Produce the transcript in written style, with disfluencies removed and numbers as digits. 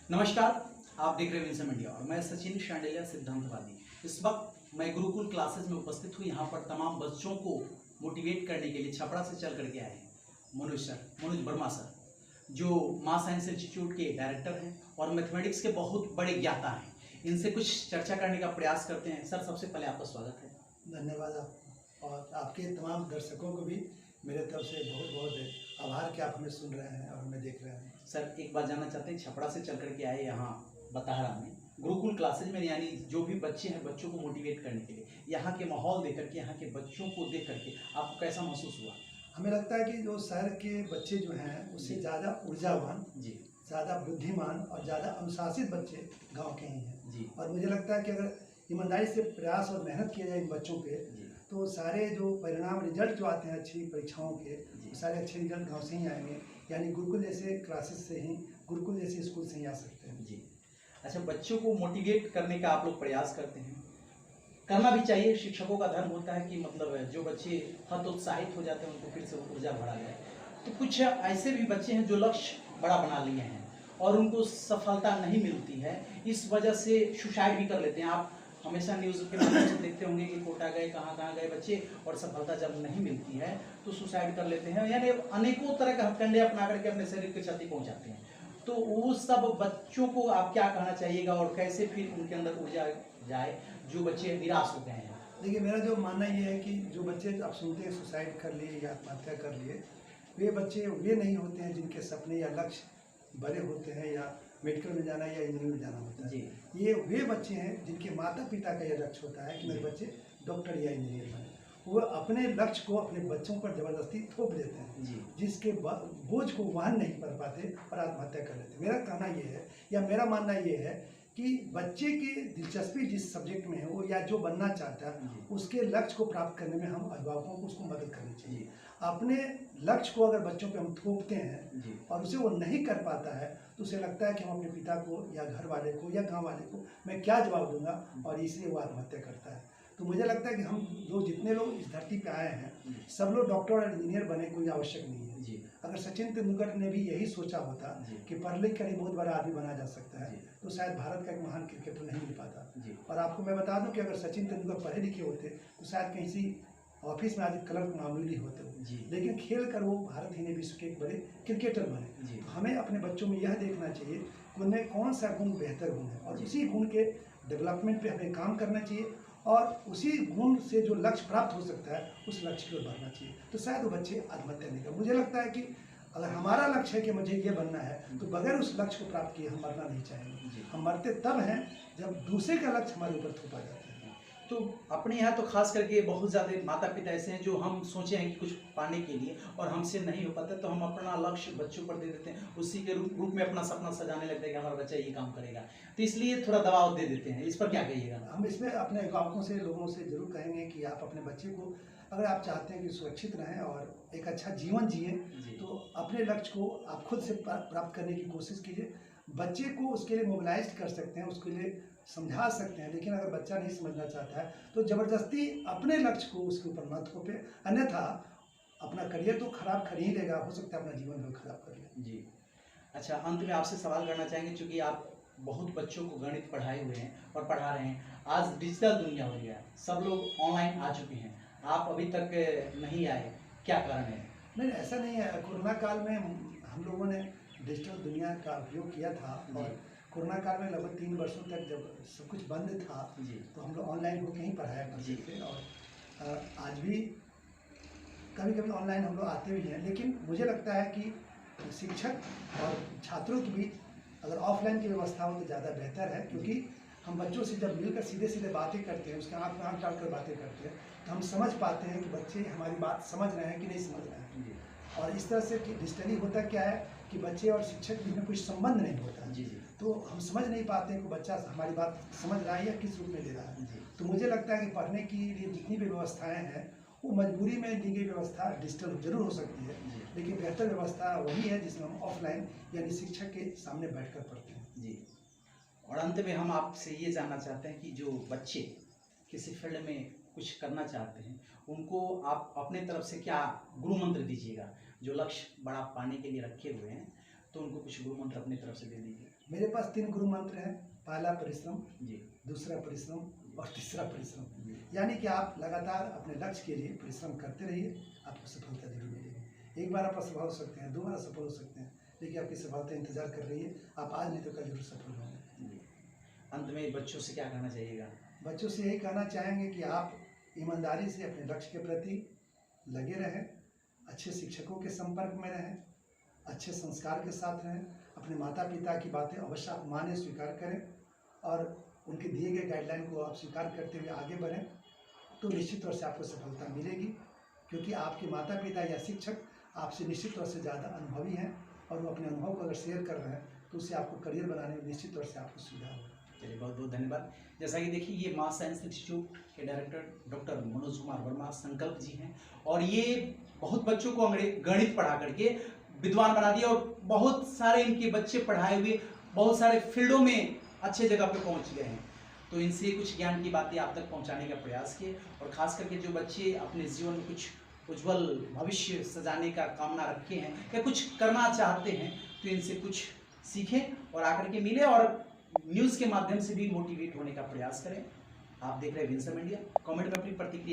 नमस्कार। आप देख रहे हैं विंसम इंडिया और मैं सचिन शांडिल्या सिद्धांतवादी। इस वक्त मैं गुरुकुल क्लासेस में उपस्थित हूँ। यहाँ पर तमाम बच्चों को मोटिवेट करने के लिए छपरा से चल करके आए हैं मनोज वर्मा सर, जो मास साइंस इंस्टीट्यूट के डायरेक्टर हैं और मैथमेटिक्स के बहुत बड़े ज्ञाता हैं। इनसे कुछ चर्चा करने का प्रयास करते हैं। सर, सबसे पहले आपका स्वागत है। धन्यवाद आपको और आपके तमाम दर्शकों को भी मेरे तरफ से बहुत बहुत आभार कि आप हमें सुन रहे हैं और हमें देख रहे हैं। सर, एक बात जानना चाहते हैं, छपरा से चल करके आए यहाँ बताहरा में गुरुकुल क्लासेज में, यानी जो भी बच्चे हैं बच्चों को मोटिवेट करने के लिए, यहाँ के माहौल देख करके, यहाँ के बच्चों को देख करके आपको कैसा महसूस हुआ? हमें लगता है कि जो शहर के बच्चे जो हैं उससे ज़्यादा ऊर्जावान जी, ज़्यादा बुद्धिमान और ज़्यादा अनुशासित बच्चे गांव के ही हैं जी। और मुझे लगता है कि अगर ईमानदारी से प्रयास और मेहनत किया जाए इन बच्चों पे तो सारे जो परिणाम रिजल्ट जो आते हैं अच्छी परीक्षाओं के, सारे अच्छे रिजल्ट गांव से ही आएंगे। यानी गुरुकुल जैसे क्लासेस से ही, गुरुकुल जैसे स्कूल से ही आ सकते हैं। जी। अच्छा, बच्चों को मोटिवेट करने का आप लोग प्रयास करते हैं, करना भी चाहिए। शिक्षकों का धर्म होता है कि मतलब जो बच्चे हतोत्साहित हो जाते हैं उनको फिर से ऊर्जा भरा जाए। तो कुछ ऐसे भी बच्चे हैं जो लक्ष्य बड़ा बना लिए हैं और उनको सफलता नहीं मिलती है, इस वजह से सुसाइड भी कर लेते हैं। आप हमेशा न्यूज़ के माध्यम से देखते होंगे कि कोटा गए, कहाँ गए बच्चे, और सफलता जब नहीं मिलती है तो सुसाइड कर लेते हैं, यानी अनेकों तरह के हथकंडे अपना करके अपने शरीर को क्षति पहुंचाते हैं। तो वो सब बच्चों को आप क्या कहना चाहिएगा और कैसे फिर उनके अंदर ऊर्जा जाए जो बच्चे निराश हो गए हैं? देखिए, मेरा जो मानना ये है कि जो बच्चे आप सुनते हैं सुसाइड कर लिए या आत्महत्या कर लिए, वे बच्चे वे नहीं होते हैं जिनके सपने या लक्ष्य बड़े होते हैं या मेडिकल में जाना या इंजीनियरिंग में जाना होता है। ये वे बच्चे हैं जिनके माता पिता का यह लक्ष्य होता है कि मेरे बच्चे डॉक्टर या इंजीनियर बने। वो अपने लक्ष्य को अपने बच्चों पर जबरदस्ती थोप देते हैं, जिसके बोझ को वहन नहीं कर पाते और आत्महत्या कर लेते। मेरा कहना ये है या मेरा मानना ये है कि बच्चे की दिलचस्पी जिस सब्जेक्ट में है वो या जो बनना चाहता है उसके लक्ष्य को प्राप्त करने में हम अभिभावकों को उसको मदद करनी चाहिए। अपने लक्ष्य को अगर बच्चों पे हम थोपते हैं और उसे वो नहीं कर पाता है तो उसे लगता है कि हम अपने पिता को या घर वाले को या गांव वाले को मैं क्या जवाब दूंगा, और इसलिए वो आत्महत्या करता है। तो मुझे लगता है कि हम लोग जितने लोग इस धरती पे आए हैं सब लोग डॉक्टर और इंजीनियर बने, कोई आवश्यक नहीं है। अगर सचिन तेंदुलकर ने भी यही सोचा होता कि पढ़ लिख कर ही बहुत बड़ा आदमी बना जा सकता है तो शायद भारत का एक महान क्रिकेटर नहीं मिल पाता। और आपको मैं बता दूं कि अगर सचिन तेंदुलकर पढ़े लिखे होते तो शायद कहीं सी ऑफिस में आज क्लर्क मामूली होते हो, लेकिन खेल कर वो भारत ही ने विश्व के एक बड़े क्रिकेटर बने। तो हमें अपने बच्चों में यह देखना चाहिए कि उनमें कौन सा गुण बेहतर गुण है और उसी गुण के डेवलपमेंट पे हमें काम करना चाहिए और उसी गुण से जो लक्ष्य प्राप्त हो सकता है उस लक्ष्य की ओर बढ़ना चाहिए। तो शायद वो बच्चे आत्महत्या नहीं कर। मुझे लगता है कि अगर हमारा लक्ष्य है कि मुझे ये बनना है तो बगैर उस लक्ष्य को प्राप्त किए हम मरना नहीं चाहेंगे। हम मरते तब हैं जब दूसरे का लक्ष्य हमारे ऊपर थोपा जाता है। तो अपने यहाँ तो खास करके बहुत ज़्यादा माता पिता ऐसे हैं जो हम सोचे हैं कि कुछ पाने के लिए और हमसे नहीं हो पाता तो हम अपना लक्ष्य बच्चों पर दे देते हैं, उसी के रूप में अपना सपना सजाने लगते हैं कि हमारा बच्चा ये काम करेगा, तो इसलिए थोड़ा दबाव दे देते हैं। इस पर क्या कहिएगा? हम इसमें अपने अभिभावकों से, लोगों से जरूर कहेंगे कि आप अपने बच्चे को, अगर आप चाहते हैं कि सुरक्षित रहें और एक अच्छा जीवन जिए तो अपने लक्ष्य को आप खुद से प्राप्त करने की कोशिश कीजिए। बच्चे को उसके लिए मोबिलाइज कर सकते हैं, उसके लिए समझा सकते हैं, लेकिन अगर बच्चा नहीं समझना चाहता है तो ज़बरदस्ती अपने लक्ष्य को उसके ऊपर मत थोपे, अन्यथा अपना करियर तो खराब कर ही लेगा, हो सकता है अपना जीवन भी खराब कर ले। जी। अच्छा, अंत में आपसे सवाल करना चाहेंगे, चूँकि आप बहुत बच्चों को गणित पढ़ाए हुए हैं और पढ़ा रहे हैं, आज डिजिटल दुनिया हो गया, सब लोग ऑनलाइन आ चुके हैं, आप अभी तक नहीं आए, क्या कारण है? नहीं, ऐसा नहीं है। कोरोना काल में हम लोगों ने डिजिटल दुनिया का उपयोग किया था और कोरोना काल में लगभग 3 वर्षों तक जब सब कुछ बंद था तो हम लोग ऑनलाइन होकर ही पढ़ाया करते थे और आज भी कभी कभी ऑनलाइन हम लोग आते भी हैं। लेकिन मुझे लगता है कि शिक्षक और छात्रों के बीच अगर ऑफलाइन की व्यवस्था हो तो ज़्यादा बेहतर है, क्योंकि हम बच्चों से जब मिलकर सीधे सीधे बातें करते हैं, उसके आँख में आँख डालकर बातें करते हैं तो हम समझ पाते हैं कि बच्चे हमारी बात समझ रहे हैं कि नहीं समझ रहे हैं। और इस तरह से डिजिटली होता क्या है कि बच्चे और शिक्षक के बीच कोई संबंध नहीं होता। तो हम समझ नहीं पाते हैं कि बच्चा हमारी बात समझ रहा है या किस रूप में ले रहा है। तो मुझे लगता है कि पढ़ने के लिए जितनी भी व्यवस्थाएं हैं वो मजबूरी में ली गई व्यवस्था डिजिटल जरूर हो सकती है, लेकिन बेहतर व्यवस्था वही है जिसमें हम ऑफलाइन यानी शिक्षक के सामने बैठकर पढ़ते हैं। जी। और अंत में हम आपसे ये जानना चाहते हैं कि जो बच्चे किसी फील्ड में कुछ करना चाहते हैं उनको आप अपने तरफ से क्या गुरु मंत्र दीजिएगा? जो लक्ष्य बड़ा पाने के लिए रखे हुए हैं तो उनको कुछ गुरु मंत्र अपनी तरफ से दे दीजिए। मेरे पास 3 गुरु मंत्र हैं। पहला परिश्रम, जी दूसरा परिश्रम और तीसरा परिश्रम। जी यानी कि आप लगातार अपने लक्ष्य के लिए परिश्रम करते रहिए, आपको सफलता जरूर मिलेगी। एक बार आप असफल हो सकते हैं, 2 बार असफल हो सकते हैं, लेकिन आपकी सफलता इंतजार कर रही है। आप आज नहीं तो कल जरूर सफल होंगे। जी। अंत में बच्चों से क्या कहना चाहिएगा? बच्चों से यही कहना चाहेंगे कि आप ईमानदारी से अपने लक्ष्य के प्रति लगे रहें, अच्छे शिक्षकों के संपर्क में रहें, अच्छे संस्कार के साथ रहें, अपने माता पिता की बातें अवश्य आप माने, स्वीकार करें और उनके दिए गए गाइडलाइन को आप स्वीकार करते हुए आगे बढ़ें, तो निश्चित तौर से आपको सफलता मिलेगी। क्योंकि आपके माता पिता या शिक्षक आपसे निश्चित तौर से ज़्यादा अनुभवी हैं और वो अपने अनुभव को अगर शेयर कर रहे हैं तो उससे आपको करियर बनाने में निश्चित तौर से आपको सुविधा होगा। चलिए, बहुत बहुत धन्यवाद। जैसा कि देखिए, ये मास साइंस इंस्टीट्यूट के डायरेक्टर डॉक्टर मनोज कुमार वर्मा संकल्प जी हैं, और ये बहुत बच्चों को गणित पढ़ा करके विद्वान बना दिया, और बहुत सारे इनके बच्चे पढ़ाए हुए बहुत सारे फील्डों में अच्छे जगह पे पहुंच गए हैं। तो इनसे कुछ ज्ञान की बातें आप तक पहुंचाने का प्रयास किए, और खास करके जो बच्चे अपने जीवन में कुछ उज्जवल भविष्य सजाने का कामना रखे हैं या कुछ करना चाहते हैं, तो इनसे कुछ सीखें और आकर के मिले, और न्यूज़ के माध्यम से भी मोटिवेट होने का प्रयास करें। आप देख रहे हैं विंसम इंडिया। कमेंट में अपनी प्रतिक्रिया